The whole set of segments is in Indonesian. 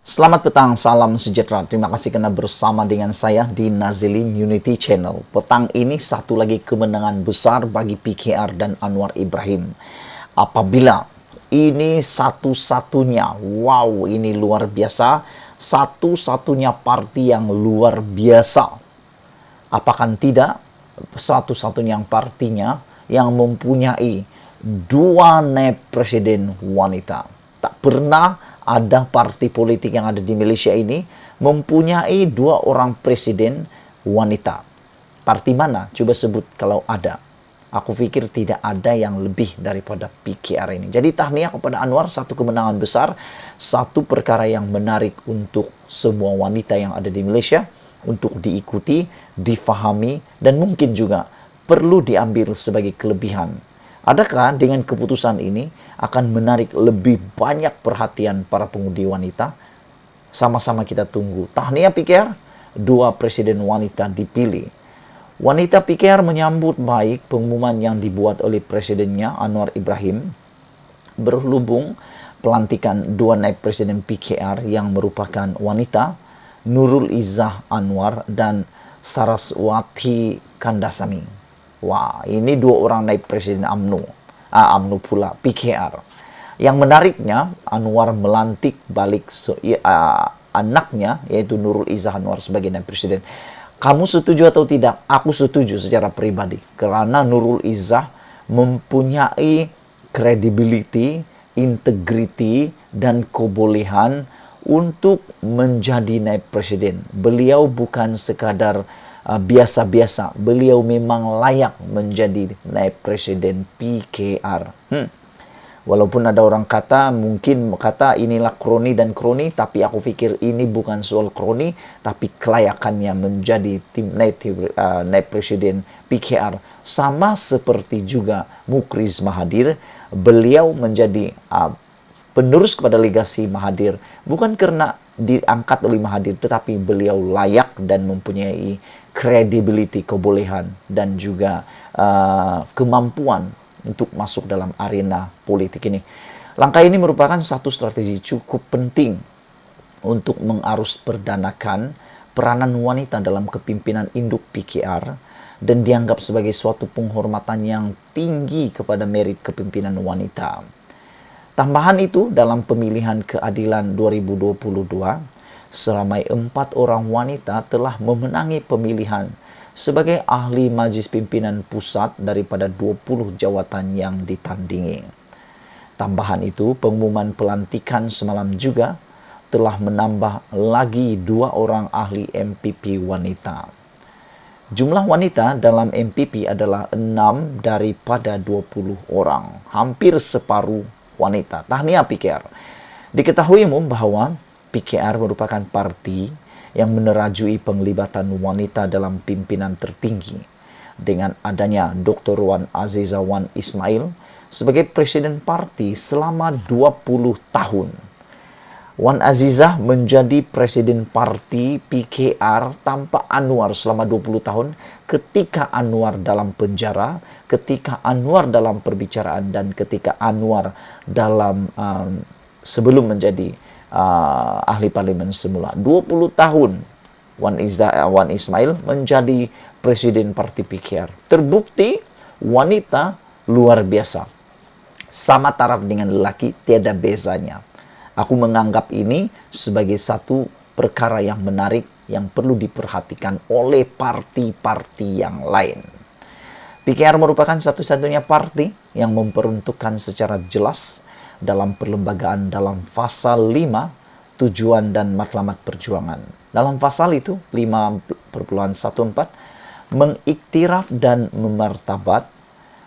Selamat petang, salam sejahtera. Terima kasih karena bersama dengan saya di Nazilin Unity Channel. Petang ini satu lagi kemenangan besar bagi PKR dan Anwar Ibrahim. Apabila ini satu-satunya, wow ini luar biasa, satu-satunya parti yang luar biasa. Apakah tidak satu-satunya partinya yang mempunyai dua naib presiden wanita. Tak pernah ada partai politik yang ada di Malaysia ini mempunyai dua orang presiden wanita. Parti mana? Coba sebut kalau ada. Aku pikir tidak ada yang lebih daripada PKR ini. Jadi tahniah kepada Anwar, satu kemenangan besar, satu perkara yang menarik untuk semua wanita yang ada di Malaysia untuk diikuti, difahami, dan mungkin juga perlu diambil sebagai kelebihan. Adakah dengan keputusan ini akan menarik lebih banyak perhatian para pengundi wanita? Sama-sama kita tunggu. Tahniah PKR, dua presiden wanita dipilih. Wanita PKR menyambut baik pengumuman yang dibuat oleh presidennya Anwar Ibrahim berhubung pelantikan dua naib presiden PKR yang merupakan wanita, Nurul Izzah Anwar dan Saraswati Kandasamy. Wah, ini dua orang naib presiden UMNO pula, PKR. Yang menariknya, Anwar melantik balik anaknya, yaitu Nurul Izzah Anwar sebagai naib presiden. Kamu setuju atau tidak? Aku setuju secara pribadi. Karena Nurul Izzah mempunyai credibility, integriti, dan kebolehan untuk menjadi naib presiden. Beliau bukan sekadar biasa-biasa. Beliau memang layak menjadi naib presiden PKR. Walaupun ada orang mungkin kata inilah kroni dan kroni, tapi aku pikir ini bukan soal kroni, tapi kelayakannya menjadi tim naib presiden PKR. Sama seperti juga Mukriz Mahathir, beliau menjadi penerus kepada legasi Mahathir, bukan karena diangkat oleh Mahathir, tetapi beliau layak dan mempunyai credibility, kebolehan, dan juga kemampuan untuk masuk dalam arena politik ini. Langkah ini merupakan satu strategi cukup penting untuk mengarus perdanakan peranan wanita dalam kepimpinan induk PKR dan dianggap sebagai suatu penghormatan yang tinggi kepada merit kepimpinan wanita. Tambahan itu, dalam pemilihan keadilan 2022, seramai 4 orang wanita telah memenangi pemilihan sebagai ahli Majlis Pimpinan Pusat daripada 20 jawatan yang ditandingi. Tambahan itu, pengumuman pelantikan semalam juga telah menambah lagi 2 orang ahli MPP wanita. Jumlah wanita dalam MPP adalah 6 daripada 20 orang, hampir separuh wanita. Tahniah PKR. Diketahui umum bahwa PKR merupakan parti yang menerajui penglibatan wanita dalam pimpinan tertinggi dengan adanya Dr. Wan Azizah Wan Ismail sebagai presiden parti selama 20 tahun. Wan Azizah menjadi presiden parti PKR tanpa Anwar selama 20 tahun ketika Anwar dalam penjara, ketika Anwar dalam perbicaraan, dan ketika Anwar dalam sebelum menjadi ahli parlimen semula. 20 tahun Wan Ismail menjadi presiden parti PKR. Terbukti wanita luar biasa. Sama taraf dengan lelaki, tiada bezanya. Aku menganggap ini sebagai satu perkara yang menarik yang perlu diperhatikan oleh parti-parti yang lain. PKR merupakan satu-satunya parti yang memperuntukkan secara jelas dalam perlembagaan dalam pasal 5 tujuan dan matlamat perjuangan. Dalam pasal itu 5.14 mengiktiraf dan memartabat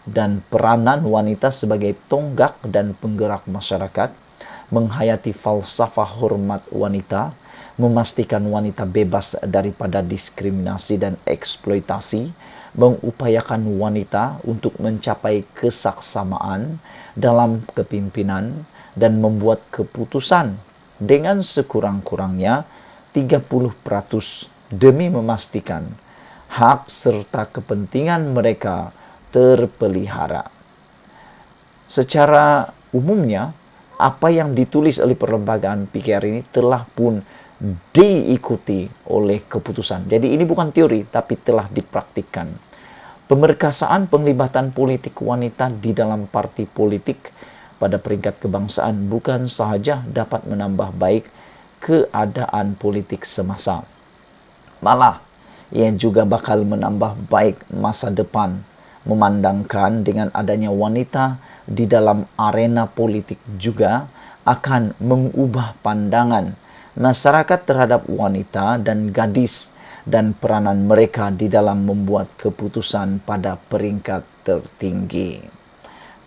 dan peranan wanita sebagai tonggak dan penggerak masyarakat, menghayati falsafah hormat wanita, memastikan wanita bebas daripada diskriminasi dan eksploitasi, mengupayakan wanita untuk mencapai kesaksamaan dalam kepimpinan dan membuat keputusan dengan sekurang-kurangnya 30% demi memastikan hak serta kepentingan mereka terpelihara. Secara umumnya, apa yang ditulis oleh perlembagaan PKR ini telah pun diikuti oleh keputusan. Jadi ini bukan teori, tapi telah dipraktikkan. Pemerkasaan penglibatan politik wanita di dalam parti politik pada peringkat kebangsaan bukan sahaja dapat menambah baik keadaan politik semasa, malah ia juga bakal menambah baik masa depan, memandangkan dengan adanya wanita di dalam arena politik juga akan mengubah pandangan masyarakat terhadap wanita dan gadis dan peranan mereka di dalam membuat keputusan pada peringkat tertinggi.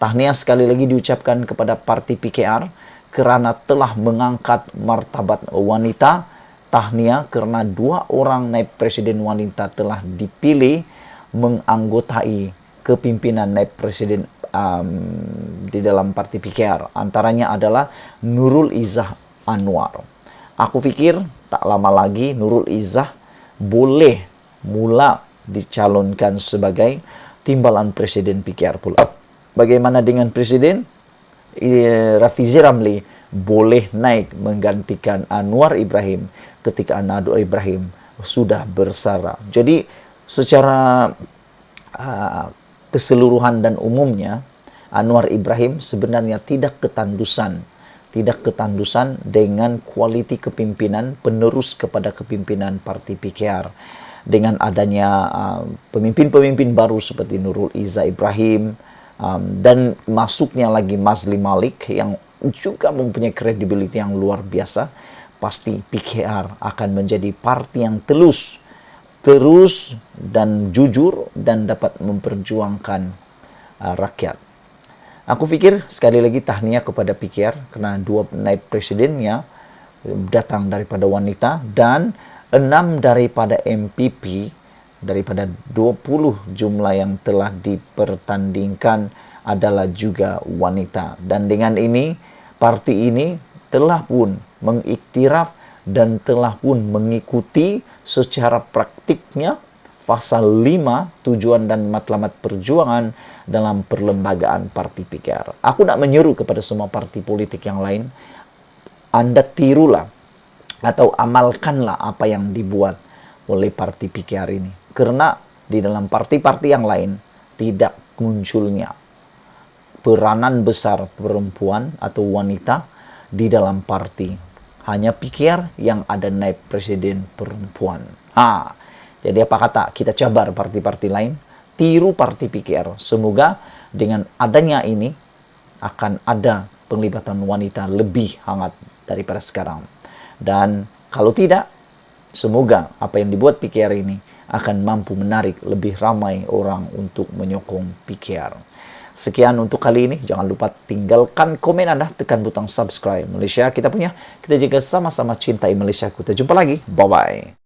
Tahniah sekali lagi diucapkan kepada Parti PKR kerana telah mengangkat martabat wanita. Tahniah kerana 2 orang naib presiden wanita telah dipilih menganggotai kepimpinan naib presiden di dalam Parti PKR. Antaranya adalah Nurul Izzah Anwar. Aku fikir tak lama lagi Nurul Izzah boleh mula dicalonkan sebagai timbalan presiden PKR pula. Bagaimana dengan presiden? Rafizi Ramli boleh naik menggantikan Anwar Ibrahim ketika Anwar Ibrahim sudah bersara. Jadi secara keseluruhan dan umumnya Anwar Ibrahim sebenarnya tidak ketandusan dengan kualiti kepimpinan penerus kepada kepimpinan Parti PKR. Dengan adanya pemimpin-pemimpin baru seperti Nurul Izzah Ibrahim dan masuknya lagi Mazli Malik yang juga mempunyai kredibilitas yang luar biasa, pasti PKR akan menjadi parti yang terus dan jujur dan dapat memperjuangkan rakyat. Aku fikir sekali lagi tahniah kepada PKR kerana 2 naib presidennya datang daripada wanita dan 6 daripada MPP daripada 20 jumlah yang telah dipertandingkan adalah juga wanita. Dan dengan ini, parti ini telah pun mengiktiraf dan telah pun mengikuti secara praktiknya pasal 5 tujuan dan matlamat perjuangan dalam perlembagaan Parti PKR. Aku nak menyeru kepada semua parti politik yang lain, Anda tirulah atau amalkanlah apa yang dibuat oleh Parti PKR ini. Karena di dalam parti-parti yang lain tidak munculnya peranan besar perempuan atau wanita di dalam parti. Hanya PKR yang ada naib presiden perempuan. Jadi apa kata kita cabar parti-parti lain, tiru Parti PKR. Semoga dengan adanya ini akan ada penglibatan wanita lebih hangat daripada sekarang. Dan kalau tidak, semoga apa yang dibuat PKR ini akan mampu menarik lebih ramai orang untuk menyokong PKR. Sekian untuk kali ini. Jangan lupa tinggalkan komen Anda, tekan butang subscribe. Malaysia kita punya, kita jaga sama-sama cintai Malaysia. Kita jumpa lagi. Bye-bye.